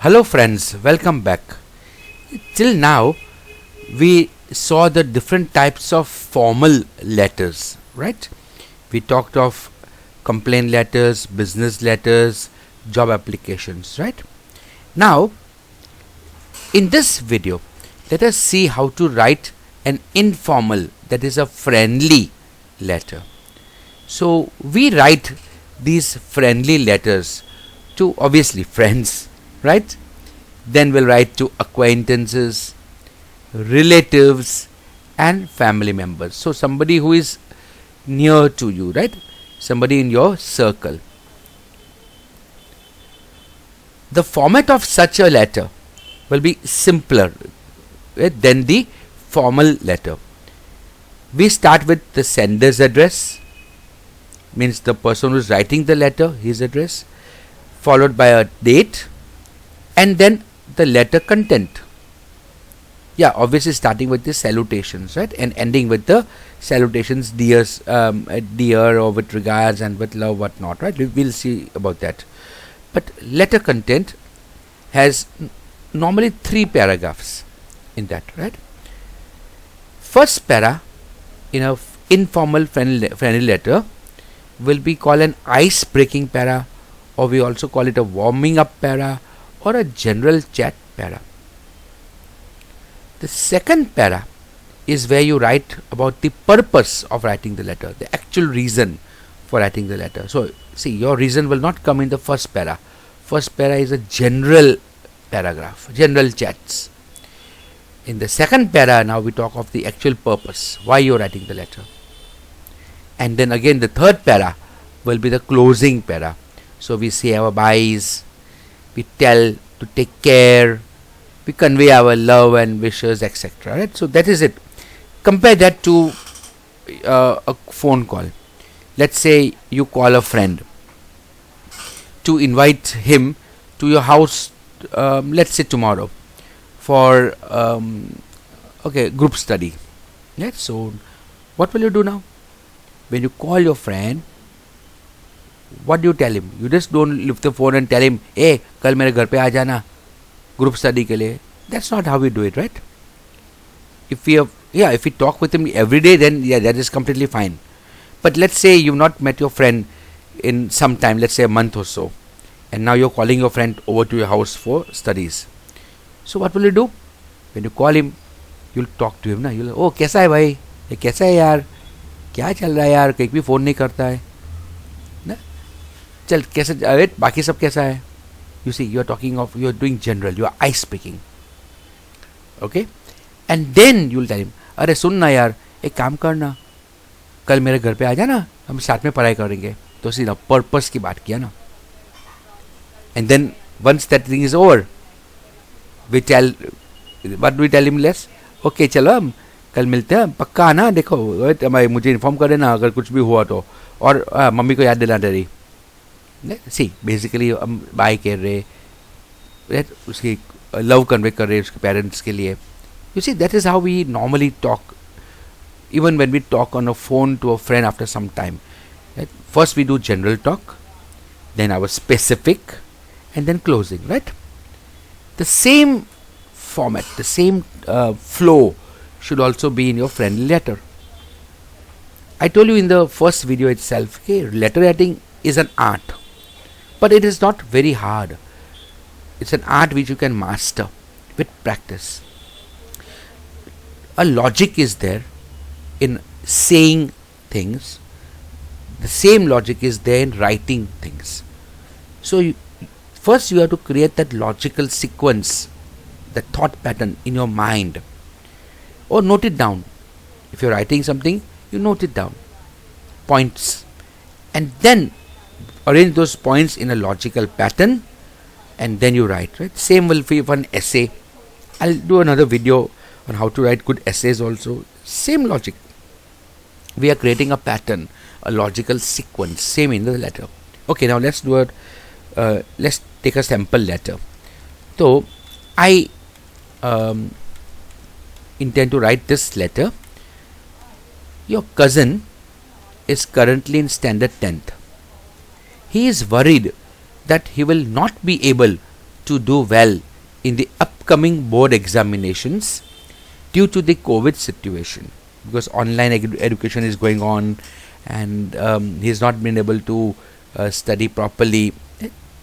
Hello friends, welcome back. Till now we saw the different types of formal letters, right? We talked of complaint letters, business letters, job applications, right? Now in this video let us see how to write an informal, that is a friendly letter. So we write these friendly letters to obviously friends, right? Then we'll write to acquaintances, relatives, and family members. So somebody who is near to you, right? Somebody in your circle. The format of such a letter will be simpler, right, than the formal letter. We start with the sender's address, means the person who is writing the letter, his address, followed by a date, and then the letter content. Yeah, obviously starting with the salutations, right, and ending with the salutations, dear, or with regards and with love, whatnot, right? We'll see about that. But letter content has normally 3 paragraphs in that, right? First para in a informal friendly letter will be called an ice breaking para, or we also call it a warming up para, or a general chat para. The second para is where you write about the purpose of writing the letter, the actual reason for writing the letter. So see, your reason will not come in the first para. First para is a general paragraph, general chats. In the second para, now we talk of the actual purpose, why you are writing the letter. And then again the third para will be the closing para. So we say our byes, we tell to take care, we convey our love and wishes, etc. Right? So that is it. Compare that to a phone call. Let's say you call a friend to invite him to your house, let's say tomorrow, for group study. Right? So what will you do now? When you call your friend, what do you tell him? You just don't lift the phone and tell him, hey, kal mere ghar pe aa jana group study ke liye. That's not how we do it, right? If we talk with him every day, then yeah, that is completely fine. But let's say you've not met your friend in some time, let's say a month or so, and now you're calling your friend over to your house for studies. So what will you do? When you call him, you'll talk to him, na? You'll, oh, कैसा है भाई? ये कैसा है यार? क्या चल रहा है यार? कहीं भी फोन नहीं करता है ना? चल कैसे, अरे बाकी सब कैसा है? You see, you are doing general, you are ice breaking. Okay? And then you'll tell him, अरे सुन ना यार, एक काम करना, कल मेरे घर पे आ जाना, हम साथ में पढ़ाई करेंगे. तो सीधा पर्पस की बात किया ना. And then once that thing is over, what do we tell him less? Okay, चलो हम कल मिलते हैं, पक्का आना, देखो मुझे इन्फॉर्म कर देना अगर कुछ भी हुआ तो, और मम्मी को याद दिला दे रही. See, basically हम बाय कर रहे, उसकी लव कन्वे कर रहे उसके पेरेंट्स के लिए. You see, that is how we normally talk, even when we talk on a phone to a friend after some time. Right? First we do general talk, then our specific, and then closing, right? The same format, the same flow should also be in your friendly letter. I told you in the first video itself, okay, letter writing is an art, but it is not very hard. It's an art which you can master with practice. A logic is there in saying things. The same logic is there in writing things. So first you have to create that logical sequence, the thought pattern in your mind, or note it down. If you're writing something, you note it down, points, and then arrange those points in a logical pattern, and then you write, right? Same will be for an essay. I'll do another video on how to write good essays also. Same logic. We are creating a pattern, a logical sequence, same in the letter. Okay, now let's take a sample letter. So I intend to write this letter. Your cousin is currently in standard 10th. He is worried that he will not be able to do well in the upcoming board examinations due to the COVID situation, because online education is going on, and he has not been able to study properly.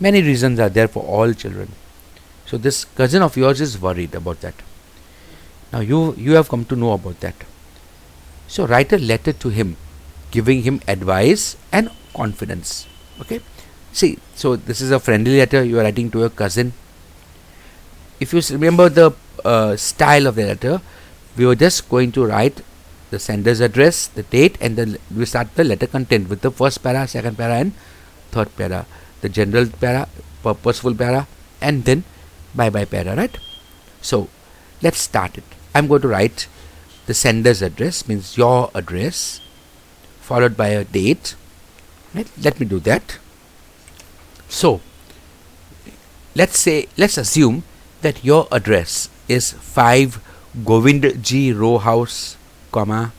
Many reasons are there for all children. So this cousin of yours is worried about that. Now you have come to know about that. So write a letter to him, giving him advice and confidence. Okay. See, so this is a friendly letter you are writing to your cousin. If you remember the style of the letter, we were just going to write the sender's address, the date, and then we start the letter content with the first para, second para, and third para. The general para, purposeful para, and then bye-bye para, right? So let's start it. I'm going to write the sender's address, means your address, followed by a date. Right? Let me do that. So let's assume that your address is 5 Govind G Row House, comma,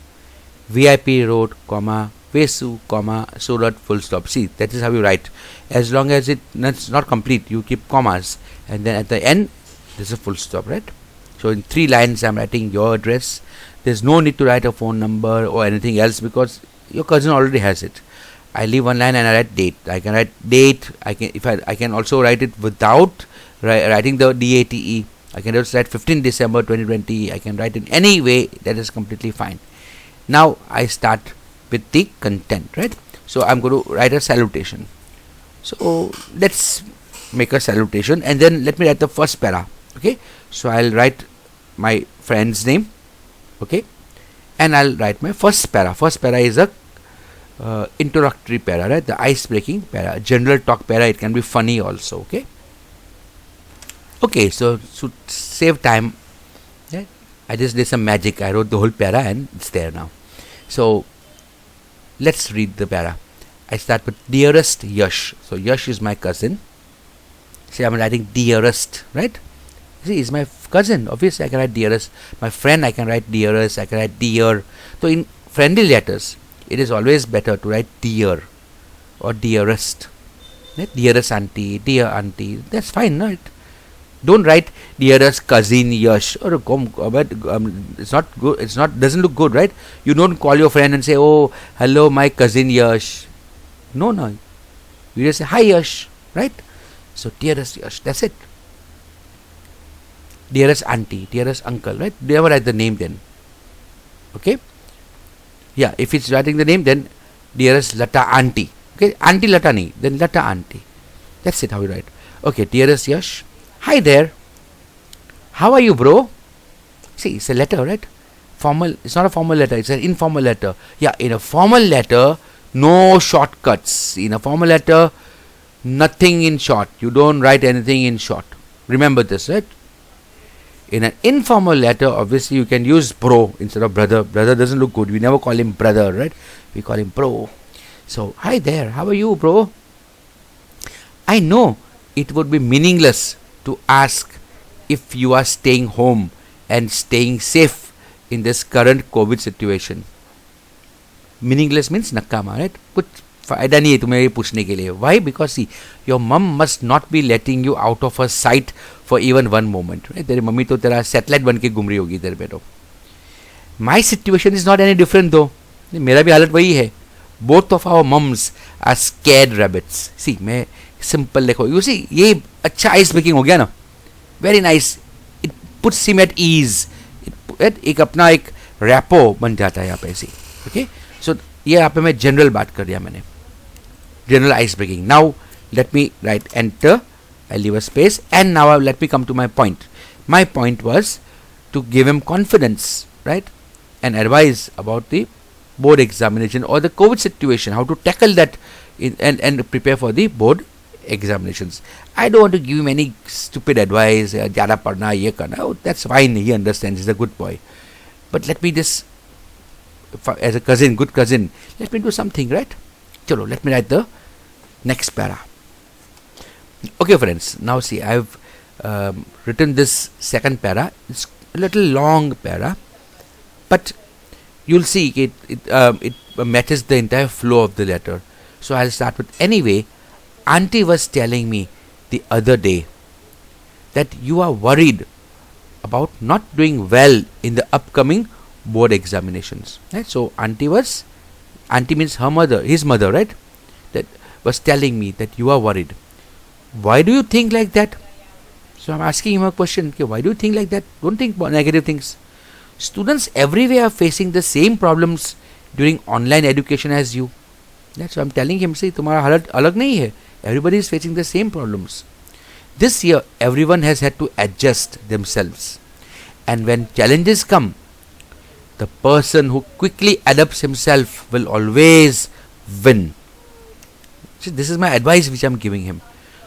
VIP Road, comma, Vesu, comma, Surat, full stop. See, that is how you write. As long as it's not complete, you keep commas, and then at the end there's a full stop, right? So in 3 lines I'm writing your address. There's no need to write a phone number or anything else because your cousin already has it. I leave 1 line and I write date. I can write date. I can also write it without writing the DATE. I can just write 15 December 2020. I can write in any way. That is completely fine. Now I start with the content, right? So I'm going to write a salutation. So let's make a salutation, and then let me write the first para. Okay. So I'll write my friend's name. Okay. And I'll write my first para. First para is a introductory para, right? The ice breaking para, general talk para. It can be funny also. Okay. Okay, so to save time, yeah, I just did some magic. I wrote the whole para and it's there now. So let's read the para. I start with dearest Yash. So Yash is my cousin. See, I'm writing dearest, right? See, he's my cousin. Obviously, I can write dearest. My friend, I can write dearest. I can write dear. So in friendly letters, it is always better to write dear or dearest. Right? Dearest auntie, dear auntie. That's fine, no? Don't write dearest cousin Yash, or it's not good. Doesn't look good, right? You don't call your friend and say, "Oh, hello, my cousin Yash." No. You just say, "Hi Yash," right? So dearest Yash. That's it. Dearest auntie, dearest uncle, right? Never write the name then. Okay. Yeah, if it's writing the name, then dearest Lata auntie. Okay, auntie Lata nahi, then Lata auntie. That's it. How you write? Okay, dearest Yash. Hi there. How are you, bro? See, it's a letter, right? Formal. It's not a formal letter. It's an informal letter. Yeah, in a formal letter, no shortcuts. In a formal letter, nothing in short. You don't write anything in short. Remember this, right? In an informal letter, obviously, you can use bro instead of brother. Brother doesn't look good. We never call him brother, right? We call him bro. So, hi there. How are you, bro? I know it would be meaningless to ask if you are staying home and staying safe in this current COVID situation. Meaningless means nakama, right? कुछ फायदा नहीं है तुम्हें ये पूछने के लिए. Why? Because see, your mum must not be letting you out of her sight for even one moment. Right? तेरी मम्मी तो तेरा सैटेलाइट बन के घूम रही होगी इधर पे तो. My situation is not any different though. मेरा भी हालत वही है. Both of our mums are scared rabbits. See, मैं सिंपल लिखो. यू सी, ये अच्छा आइस ब्रेकिंग हो गया ना. Very nice. It puts him at ease. एक अपना एक रैपो बन जाता है यहाँ पे. सी, ओके. सो ये यहाँ पे मैं जनरल बात कर दिया मैंने. General ice breaking. Now let me write enter. I leave a space and now let me come to my point. My point was to give him confidence, right, and advise about the board examination or the COVID situation, how to tackle that and prepare for the board examinations. I don't want to give him any stupid advice, jada padna, ye karna. Oh, that's fine, he understands, he's a good boy. But let me just, as a cousin, good cousin, let me do something, right? Chalo, let me write the next para. Okay friends, now see, I've written this second para. It's a little long para, but you'll see it matches the entire flow of the letter. So I'll start with, anyway, auntie was telling me the other day that you are worried about not doing well in the upcoming board examinations. Right? So auntie means her mother, his mother, right? That was telling me that you are worried. Why do you think like that? So I'm asking him a question. Okay, why do you think like that? Don't think negative things. Students everywhere are facing the same problems during online education as you. That's what I'm telling him. See, तुम्हारा हालत अलग नहीं है. Everybody is facing the same problems. This year, everyone has had to adjust themselves. And when challenges come, the person who quickly adapts himself will always win. See, this is my advice which I'm giving him.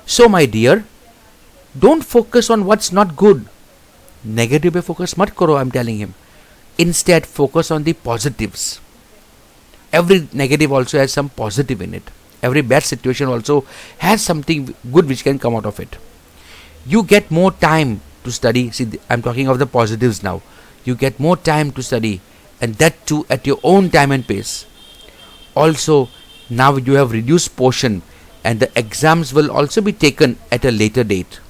So, my dear, don't focus on what's not good. Negative पे focus मत करो, I'm telling him. Instead, focus on the positives. Every negative also has some positive in it. Every bad situation also has something good which can come out of it. You get more time to study. See, I'm talking of the positives now. You get more time to study, and that too at your own time and pace. Also, now you have reduced portion, and the exams will also be taken at a later date,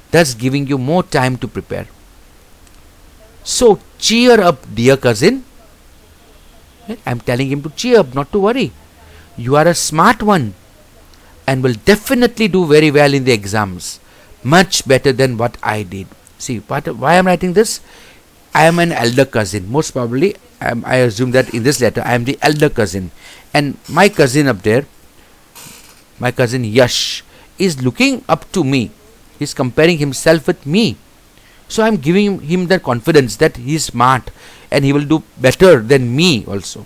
thus giving you more time to prepare. So cheer up, dear cousin. I'm telling him to cheer up, not to worry. You are a smart one and will definitely do very well in the exams. Much better than what I did. See, why I'm writing this? I am an elder cousin. Most probably, I assume that in this letter, I am the elder cousin. And my cousin up there, my cousin Yash, is looking up to me. He's comparing himself with me. So I'm giving him the confidence that he's smart and he will do better than me also.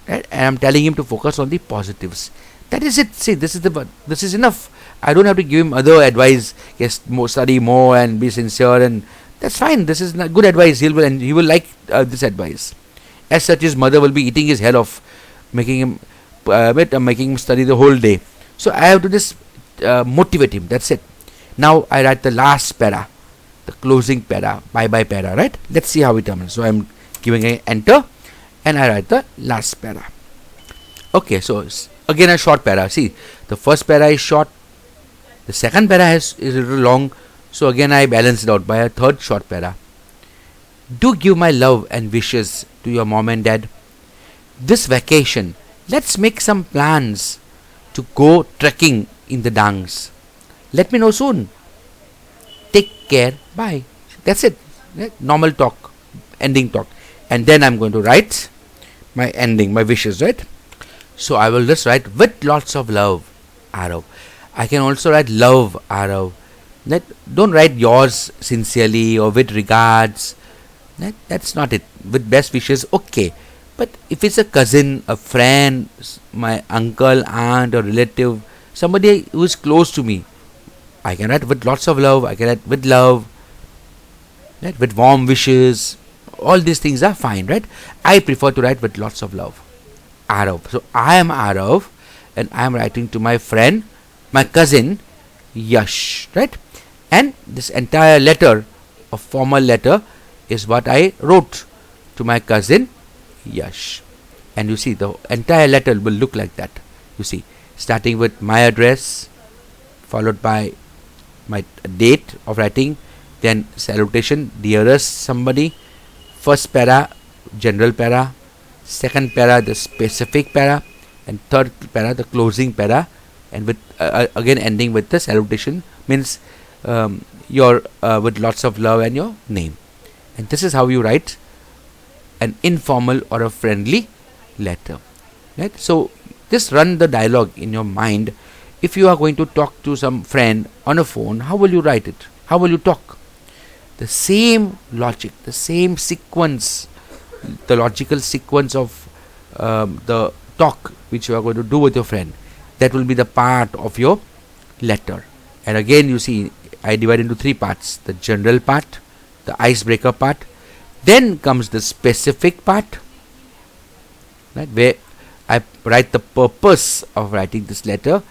Right? And I'm telling him to focus on the positives. That is it. See, this is enough. I don't have to give him other advice. Yes, study more and be sincere, and that's fine. This is good advice. He will like this advice. As such, his mother will be eating his head off, making him study the whole day. So I have to just motivate him. That's it. Now I write the last para, the closing para, bye para. Right? Let's see how it comes. So I'm giving an enter, and I write the last para. Okay. So again a short para. See, the first para is short. The second para is a little long, so again I balance it out by a third short para. Do give my love and wishes to your mom and dad. This vacation, let's make some plans to go trekking in the Dangs. Let me know soon. Take care. Bye. That's it. Normal talk, ending talk. And then I'm going to write my ending, my wishes, right? So I will just write with lots of love, Arav. I can also write love, Arav. Don't write yours sincerely or with regards. That's not it. With best wishes, okay. But if it's a cousin, a friend, my uncle, aunt or relative, somebody who is close to me, I can write with lots of love. I can write with love, right? With warm wishes. All these things are fine, right? I prefer to write with lots of love, Arav. So I am Arav, and I am writing to my friend, my cousin Yash, right? And this entire letter, a formal letter, is what I wrote to my cousin Yash. And you see, the entire letter will look like that. You see, starting with my address, followed by my date of writing, then salutation, dearest somebody, first para, general para, second para, the specific para, and third para, the closing para, and with again ending with the salutation, means your with lots of love and your name. And this is how you write an informal or a friendly letter, right? So just run the dialogue in your mind. If you are going to talk to some friend on a phone, how will you write it? How will you talk? The same logic, the same sequence, the logical sequence of the talk which you are going to do with your friend, that will be the part of your letter. And again, you see, I divide into three parts: the general part, the icebreaker part, then comes the specific part, right, where I write the purpose of writing this letter,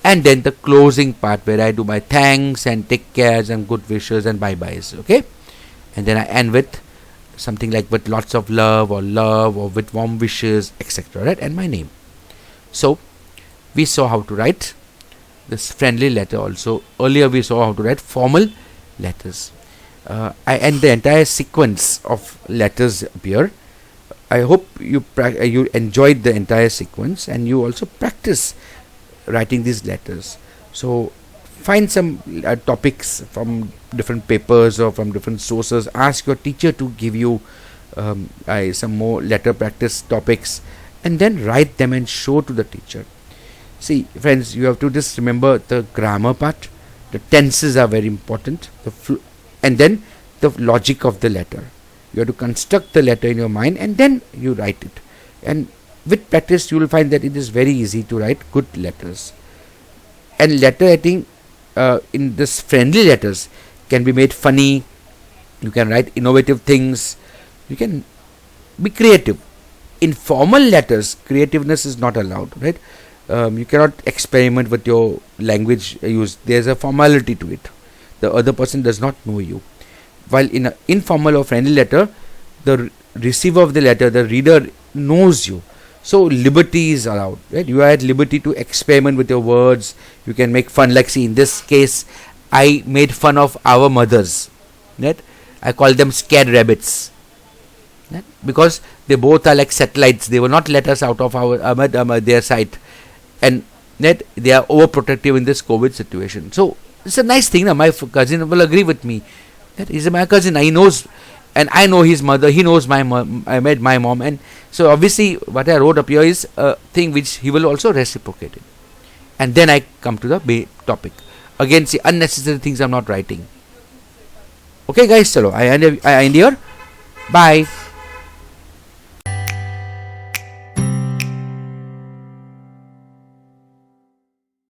and then the closing part where I do my thanks and take cares and good wishes and bye byes. Okay, and then I end with something like with lots of love or with warm wishes, etc., right, and my name. So we saw how to write this friendly letter also. Earlier we saw how to write formal letters. And the entire sequence of letters appear. I hope you enjoyed the entire sequence, and you also practice writing these letters. So find some topics from different papers or from different sources. Ask your teacher to give you some more letter practice topics, and then write them and show to the teacher. See, friends, you have to just remember the grammar part. The tenses are very important. And then the logic of the letter. You have to construct the letter in your mind, and then you write it. And with practice, you will find that it is very easy to write good letters. And letter writing in this friendly letters can be made funny. You can write innovative things. You can be creative. In formal letters, creativeness is not allowed, right? You cannot experiment with your language use. There's a formality to it. The other person does not know you. While in an informal or friendly letter, the receiver of the letter, the reader, knows you. So liberty is allowed, right? You are at liberty to experiment with your words. You can make fun. Like, see, in this case, I made fun of our mothers, right? I call them scared rabbits, right? Because they both are like satellites. They will not let us out of their sight, and right, they are overprotective in this COVID situation. So it's a nice thing. My cousin will agree with me. That he's my cousin. He knows, and I know his mother. He knows my mom. I met my mom, and so obviously what I wrote up here is a thing which he will also reciprocate it. And then I come to the topic. Again, see, unnecessary things I'm not writing. Okay, guys. Chalo, I end here. Bye.